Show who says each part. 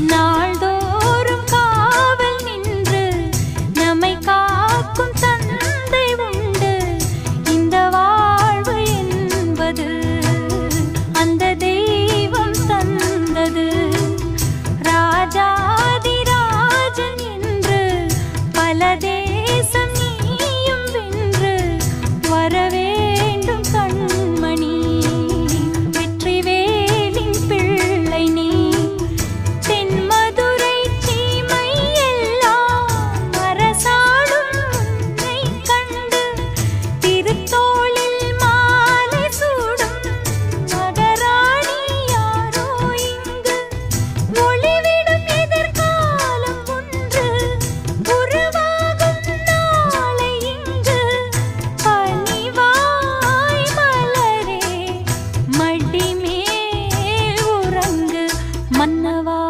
Speaker 1: நாள்தோறும் காவல் நின்று நம்மை காக்கும் தந்தை உண்டு. இந்த வாழ்வு என்பது அந்த தெய்வம் தந்தது. ராஜாதிராஜன் என்று பல